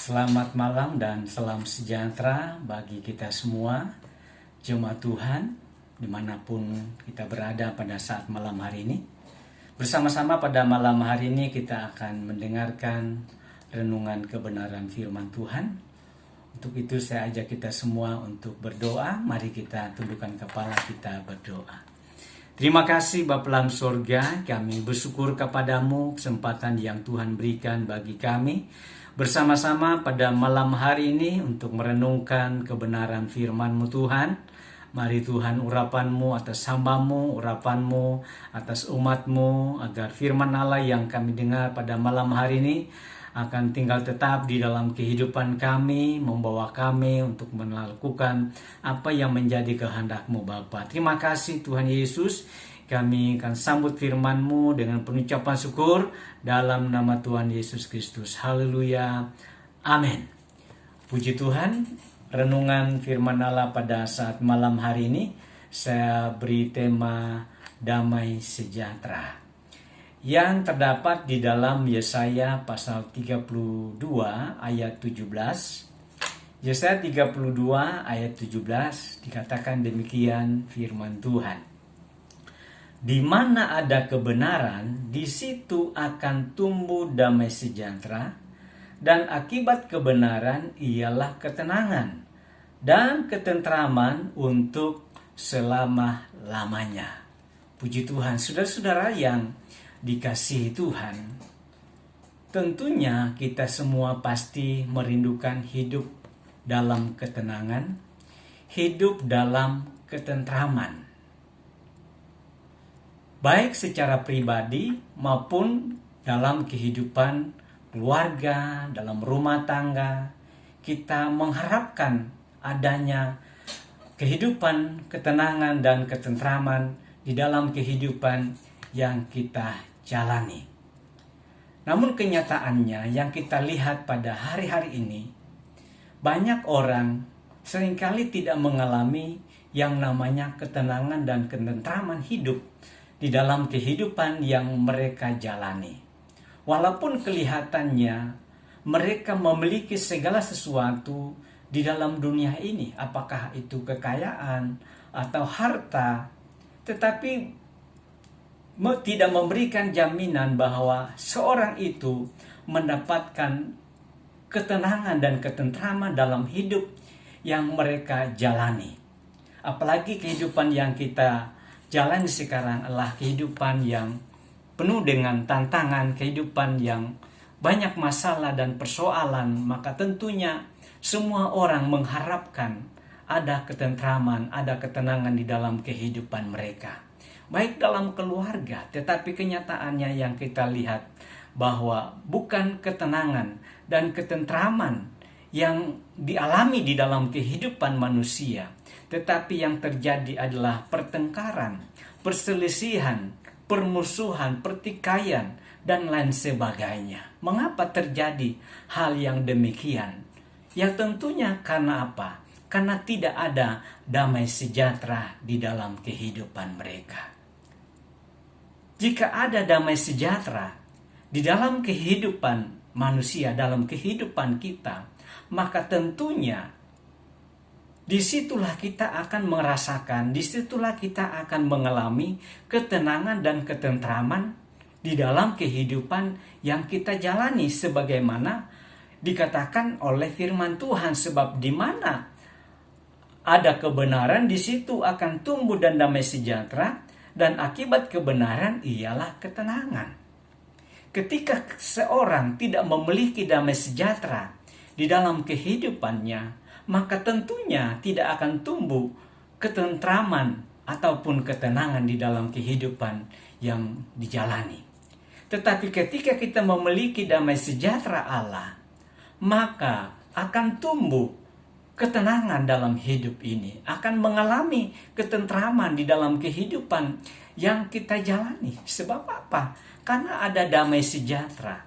Selamat malam dan salam sejahtera bagi kita semua, jemaat Tuhan, dimanapun kita berada pada saat malam hari ini. Bersama-sama pada malam hari ini kita akan mendengarkan renungan kebenaran firman Tuhan. Untuk itu saya ajak kita semua untuk berdoa. Mari kita tundukkan kepala, kita berdoa. Terima kasih Bapa dalam surga, kami bersyukur kepadamu kesempatan yang Tuhan berikan bagi kami bersama-sama pada malam hari ini untuk merenungkan kebenaran firman-Mu Tuhan. Mari Tuhan urapan-Mu atas hamba-Mu, urapan-Mu atas umat-Mu, agar firman Allah yang kami dengar pada malam hari ini akan tinggal tetap di dalam kehidupan kami, membawa kami untuk melakukan apa yang menjadi kehendak-Mu Bapa. Terima kasih Tuhan Yesus. Kami akan sambut firman-Mu dengan penuh ucapan syukur dalam nama Tuhan Yesus Kristus. Haleluya. Amin. Puji Tuhan, renungan firman Allah pada saat malam hari ini saya beri tema damai sejahtera yang terdapat di dalam Yesaya pasal 32 ayat 17. Yesaya 32 ayat 17 dikatakan demikian firman Tuhan. Di mana ada kebenaran, di situ akan tumbuh damai sejahtera, dan akibat kebenaran ialah ketenangan dan ketentraman untuk selama-lamanya. Puji Tuhan, saudara-saudara yang dikasihi Tuhan, tentunya kita semua pasti merindukan hidup dalam ketenangan, hidup dalam ketentraman, baik secara pribadi maupun dalam kehidupan keluarga, dalam rumah tangga. Kita mengharapkan adanya kehidupan, ketenangan, dan ketentraman di dalam kehidupan yang kita jalani. Namun kenyataannya yang kita lihat pada hari-hari ini, banyak orang seringkali tidak mengalami yang namanya ketenangan dan ketentraman hidup di dalam kehidupan yang mereka jalani. Walaupun kelihatannya mereka memiliki segala sesuatu di dalam dunia ini, apakah itu kekayaan atau harta, tetapi tidak memberikan jaminan bahwa seorang itu mendapatkan ketenangan dan ketentraman dalam hidup yang mereka jalani. Apalagi kehidupan yang kita jalani sekarang adalah kehidupan yang penuh dengan tantangan, kehidupan yang banyak masalah dan persoalan, maka tentunya semua orang mengharapkan ada ketentraman, ada ketenangan di dalam kehidupan mereka. Baik dalam keluarga, tetapi kenyataannya yang kita lihat bahwa bukan ketenangan dan ketentraman yang dialami di dalam kehidupan manusia, tetapi yang terjadi adalah pertengkaran, perselisihan, permusuhan, pertikaian, dan lain sebagainya. Mengapa terjadi hal yang demikian? Ya tentunya karena apa? Karena tidak ada damai sejahtera di dalam kehidupan mereka. Jika ada damai sejahtera di dalam kehidupan manusia, dalam kehidupan kita, maka tentunya disitulah kita akan merasakan, disitulah kita akan mengalami ketenangan dan ketentraman di dalam kehidupan yang kita jalani, sebagaimana dikatakan oleh firman Tuhan. Sebab di mana ada kebenaran, di situ akan tumbuh dan damai sejahtera, dan akibat kebenaran ialah ketenangan. Ketika seorang tidak memiliki damai sejahtera di dalam kehidupannya, maka tentunya tidak akan tumbuh ketentraman ataupun ketenangan di dalam kehidupan yang dijalani. Tetapi ketika kita memiliki damai sejahtera Allah, maka akan tumbuh ketenangan dalam hidup ini, akan mengalami ketentraman di dalam kehidupan yang kita jalani. Sebab apa? Karena ada damai sejahtera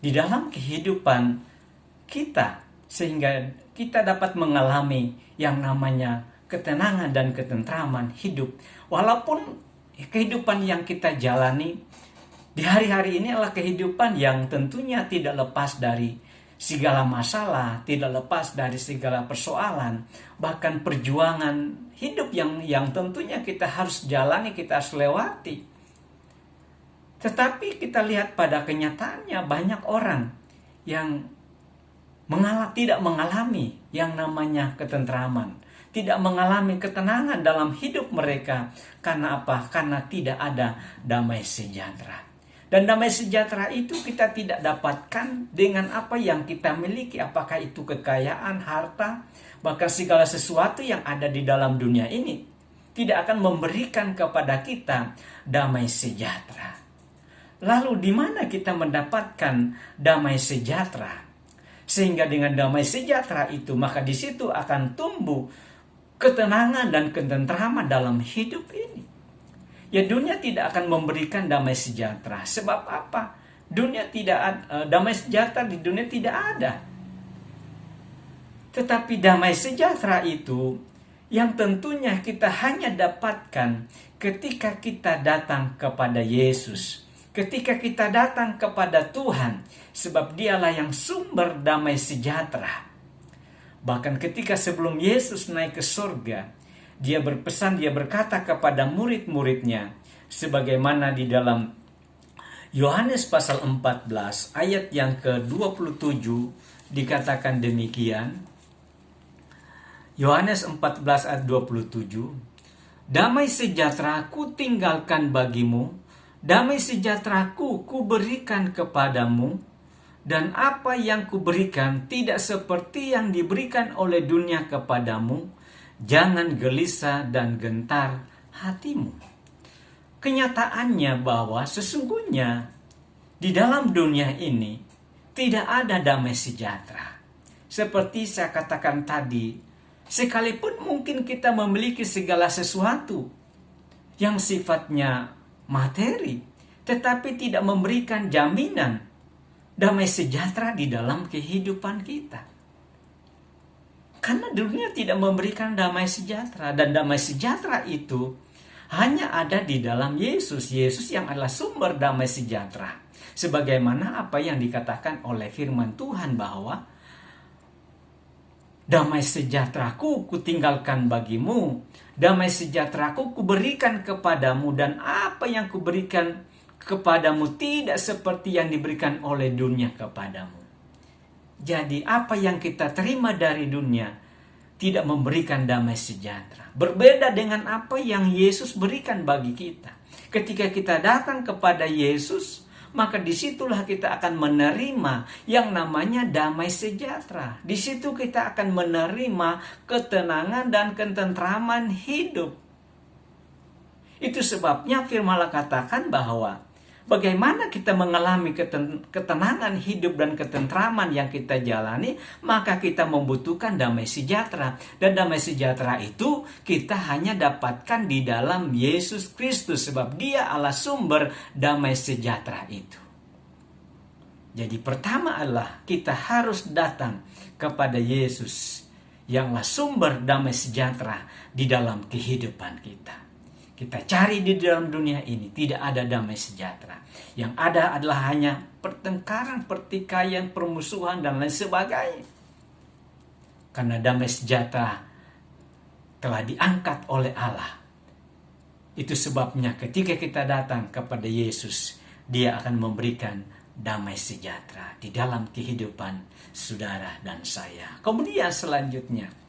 di dalam kehidupan kita, sehingga kita dapat mengalami yang namanya ketenangan dan ketentraman hidup. Walaupun kehidupan yang kita jalani di hari-hari ini adalah kehidupan yang tentunya tidak lepas dari segala masalah, tidak lepas dari segala persoalan, bahkan perjuangan hidup yang tentunya kita harus jalani, kita harus lewati. Tetapi kita lihat pada kenyataannya banyak orang yang tidak mengalami yang namanya ketentraman, tidak mengalami ketenangan dalam hidup mereka. Karena apa? Karena tidak ada damai sejahtera. Dan damai sejahtera itu kita tidak dapatkan dengan apa yang kita miliki. Apakah itu kekayaan, harta, bahkan segala sesuatu yang ada di dalam dunia ini tidak akan memberikan kepada kita damai sejahtera. Lalu di mana kita mendapatkan damai sejahtera? Sehingga dengan damai sejahtera itu, maka di situ akan tumbuh ketenangan dan ketentraman dalam hidup ini. Ya, dunia tidak akan memberikan damai sejahtera. Sebab apa? Damai sejahtera di dunia tidak ada. Tetapi damai sejahtera itu yang tentunya kita hanya dapatkan ketika kita datang kepada Yesus. Ketika kita datang kepada Tuhan. Sebab dialah yang sumber damai sejahtera. Bahkan ketika sebelum Yesus naik ke surga, dia berpesan, dia berkata kepada murid-muridnya, sebagaimana di dalam Yohanes pasal 14 ayat yang ke-27 dikatakan demikian. Yohanes 14 ayat 27, damai sejahtera ku tinggalkan bagimu, damai sejahtera ku berikan kepadamu, dan apa yang kuberikan tidak seperti yang diberikan oleh dunia kepadamu. Jangan gelisah dan gentar hatimu. Kenyataannya bahwa sesungguhnya di dalam dunia ini tidak ada damai sejahtera. Seperti saya katakan tadi, sekalipun mungkin kita memiliki segala sesuatu yang sifatnya materi, tetapi tidak memberikan jaminan damai sejahtera di dalam kehidupan kita. Karena dunia tidak memberikan damai sejahtera. Dan damai sejahtera itu hanya ada di dalam Yesus. Yesus yang adalah sumber damai sejahtera. Sebagaimana apa yang dikatakan oleh firman Tuhan bahwa damai sejahteraku kutinggalkan bagimu, damai sejahteraku kuberikan kepadamu, dan apa yang kuberikan kepadamu tidak seperti yang diberikan oleh dunia kepadamu. Jadi apa yang kita terima dari dunia tidak memberikan damai sejahtera. Berbeda dengan apa yang Yesus berikan bagi kita. Ketika kita datang kepada Yesus, maka disitulah kita akan menerima yang namanya damai sejahtera. Di situ kita akan menerima ketenangan dan ketentraman hidup. Itu sebabnya firman Allah katakan bahwa bagaimana kita mengalami ketenangan hidup dan ketentraman yang kita jalani, maka kita membutuhkan damai sejahtera. Dan damai sejahtera itu kita hanya dapatkan di dalam Yesus Kristus, sebab Dia adalah sumber damai sejahtera itu. Jadi pertama adalah kita harus datang kepada Yesus yang adalah sumber damai sejahtera di dalam kehidupan kita. Kita cari di dalam dunia ini tidak ada damai sejahtera. Yang ada adalah hanya pertengkaran, pertikaian, permusuhan dan lain sebagainya. Karena damai sejahtera telah diangkat oleh Allah. Itu sebabnya ketika kita datang kepada Yesus, Dia akan memberikan damai sejahtera di dalam kehidupan saudara dan saya. Kemudian selanjutnya,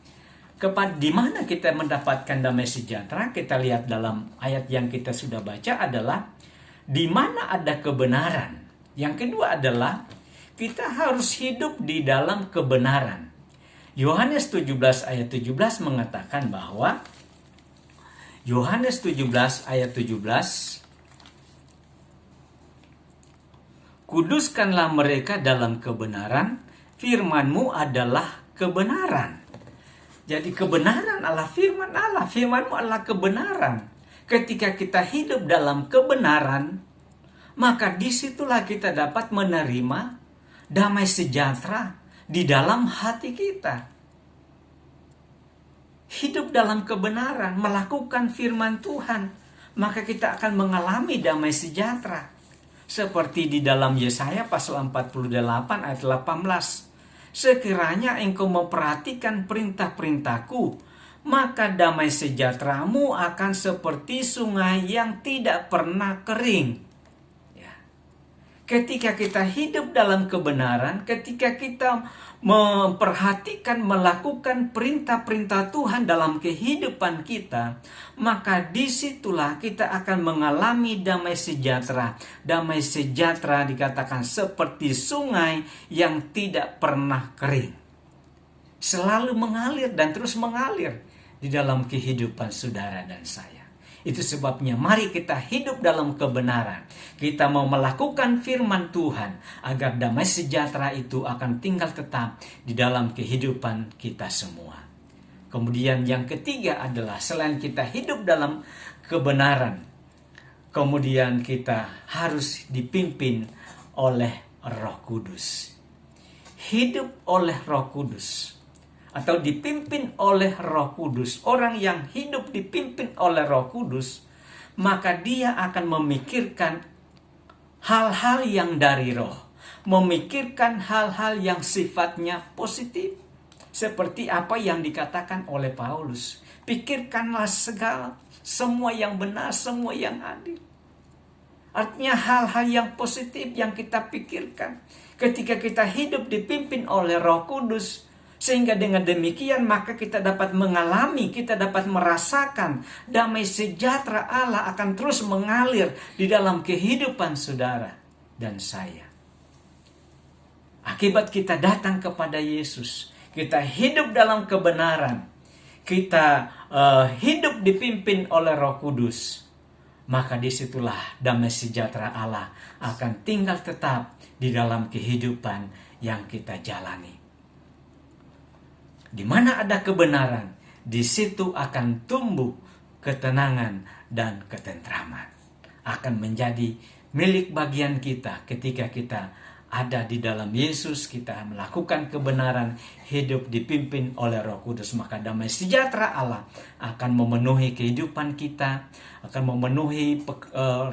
di mana kita mendapatkan damai sejahtera? Kita lihat dalam ayat yang kita sudah baca adalah di mana ada kebenaran. Yang kedua adalah kita harus hidup di dalam kebenaran. Yohanes 17 ayat 17 mengatakan bahwa Yohanes 17 ayat 17, kuduskanlah mereka dalam kebenaran, firman-Mu adalah kebenaran. Jadi kebenaran adalah firman Allah. Firman-Mu adalah kebenaran. Ketika kita hidup dalam kebenaran, maka disitulah kita dapat menerima damai sejahtera di dalam hati kita. Hidup dalam kebenaran, melakukan firman Tuhan, maka kita akan mengalami damai sejahtera. Seperti di dalam Yesaya pasal 48 ayat 18. sekiranya engkau memperhatikan perintah-perintahku, maka damai sejahteramu akan seperti sungai yang tidak pernah kering. Ya. Ketika kita hidup dalam kebenaran, ketika kita memperhatikan, melakukan perintah-perintah Tuhan dalam kehidupan kita, maka disitulah kita akan mengalami damai sejahtera. Damai sejahtera dikatakan seperti sungai yang tidak pernah kering. Selalu mengalir dan terus mengalir di dalam kehidupan saudara dan saya. Itu sebabnya mari kita hidup dalam kebenaran. Kita mau melakukan firman Tuhan agar damai sejahtera itu akan tinggal tetap di dalam kehidupan kita semua. Kemudian yang ketiga adalah selain kita hidup dalam kebenaran, kemudian kita harus dipimpin oleh Roh Kudus. Hidup oleh Roh Kudus atau dipimpin oleh Roh Kudus. Orang yang hidup dipimpin oleh Roh Kudus, maka dia akan memikirkan hal-hal yang dari Roh, memikirkan hal-hal yang sifatnya positif, seperti apa yang dikatakan oleh Paulus. Pikirkanlah semua yang benar, semua yang adil. Artinya hal-hal yang positif yang kita pikirkan ketika kita hidup dipimpin oleh Roh Kudus. Sehingga dengan demikian maka kita dapat mengalami, kita dapat merasakan damai sejahtera Allah akan terus mengalir di dalam kehidupan saudara dan saya. Akibat kita datang kepada Yesus, kita hidup dalam kebenaran, kita hidup dipimpin oleh Roh Kudus, maka disitulah damai sejahtera Allah akan tinggal tetap di dalam kehidupan yang kita jalani. Di mana ada kebenaran, di situ akan tumbuh ketenangan dan ketentraman. Akan menjadi milik bagian kita ketika kita ada di dalam Yesus, kita melakukan kebenaran, hidup dipimpin oleh Roh Kudus. Maka damai sejahtera Allah akan memenuhi kehidupan kita, akan memenuhi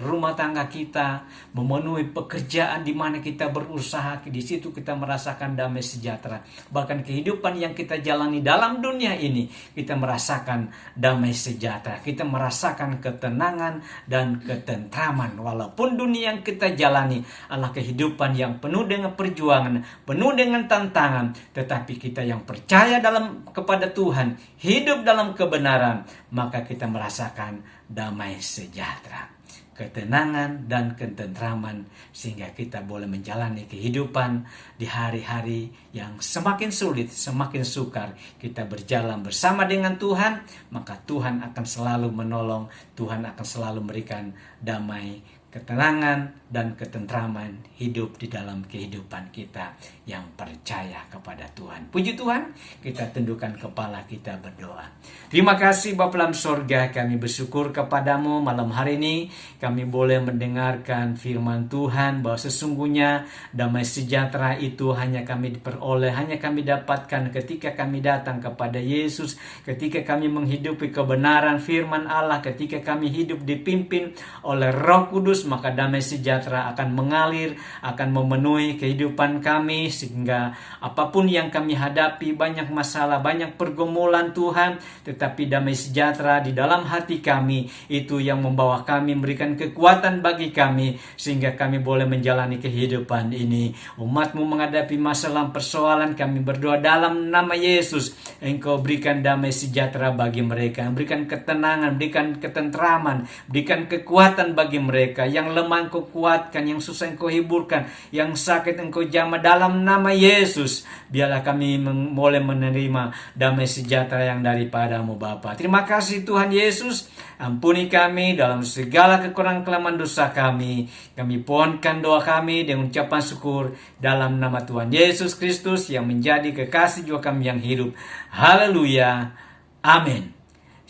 rumah tangga kita, memenuhi pekerjaan di mana kita berusaha. Di situ kita merasakan damai sejahtera. Bahkan kehidupan yang kita jalani dalam dunia ini, kita merasakan damai sejahtera. Kita merasakan ketenangan dan ketentraman. Walaupun dunia yang kita jalani adalah kehidupan yang penuh dengan perjuangan, penuh dengan tantangan, tetapi kita yang percaya kepada Tuhan, hidup dalam kebenaran, maka kita merasakan damai sejahtera, ketenangan dan ketentraman, sehingga kita boleh menjalani kehidupan di hari-hari yang semakin sulit, semakin sukar. Kita berjalan bersama dengan Tuhan, maka Tuhan akan selalu menolong, Tuhan akan selalu memberikan damai, ketenangan dan ketentraman hidup di dalam kehidupan kita yang percaya kepada Tuhan. Puji Tuhan, kita tundukkan kepala, kita berdoa. Terima kasih Bapa dalam sorga, kami bersyukur kepadamu malam hari ini. Kami boleh mendengarkan firman Tuhan bahwa sesungguhnya damai sejahtera itu hanya kami diperoleh, hanya kami dapatkan ketika kami datang kepada Yesus, ketika kami menghidupi kebenaran firman Allah, ketika kami hidup dipimpin oleh Roh Kudus, maka damai sejahtera akan mengalir, akan memenuhi kehidupan kami, sehingga apapun yang kami hadapi, banyak masalah, banyak pergumulan Tuhan, tetapi damai sejahtera di dalam hati kami, itu yang membawa kami, memberikan kekuatan bagi kami, sehingga kami boleh menjalani kehidupan ini. Umat-Mu menghadapi masalah persoalan, kami berdoa dalam nama Yesus, Engkau berikan damai sejahtera bagi mereka, berikan ketenangan, berikan ketentraman, berikan kekuatan bagi mereka. Yang lemah Engkau kuatkan, yang susah Engkau hiburkan, yang sakit Engkau jamah dalam nama Yesus. Biarlah kami boleh menerima damai sejahtera yang daripada-Mu Bapa. Terima kasih Tuhan Yesus. Ampuni kami dalam segala kekurangan kelemahan dosa kami. Kami pohonkan doa kami dengan ucapan syukur dalam nama Tuhan Yesus Kristus yang menjadi kekasih jiwa kami yang hidup. Haleluya. Amin.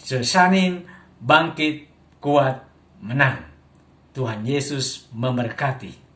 Sesanin bangkit, kuat, menang. Tuhan Yesus memberkati.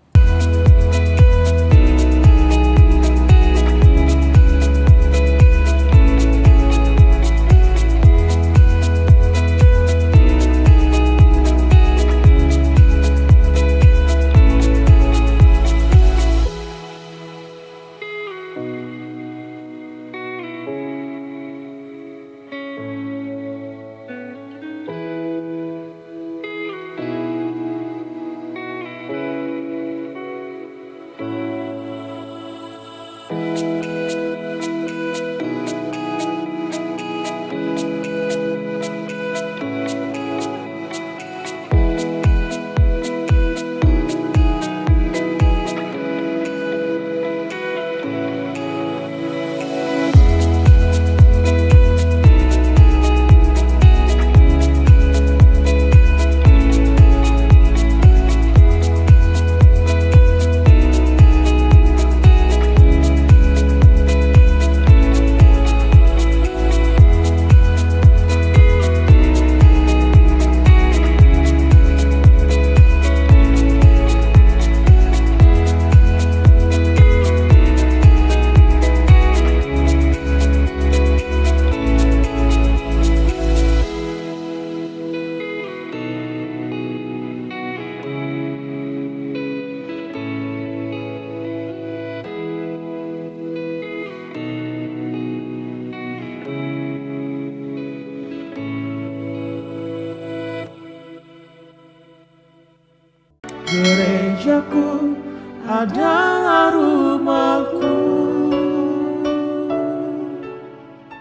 gerejaku adalah rumahku.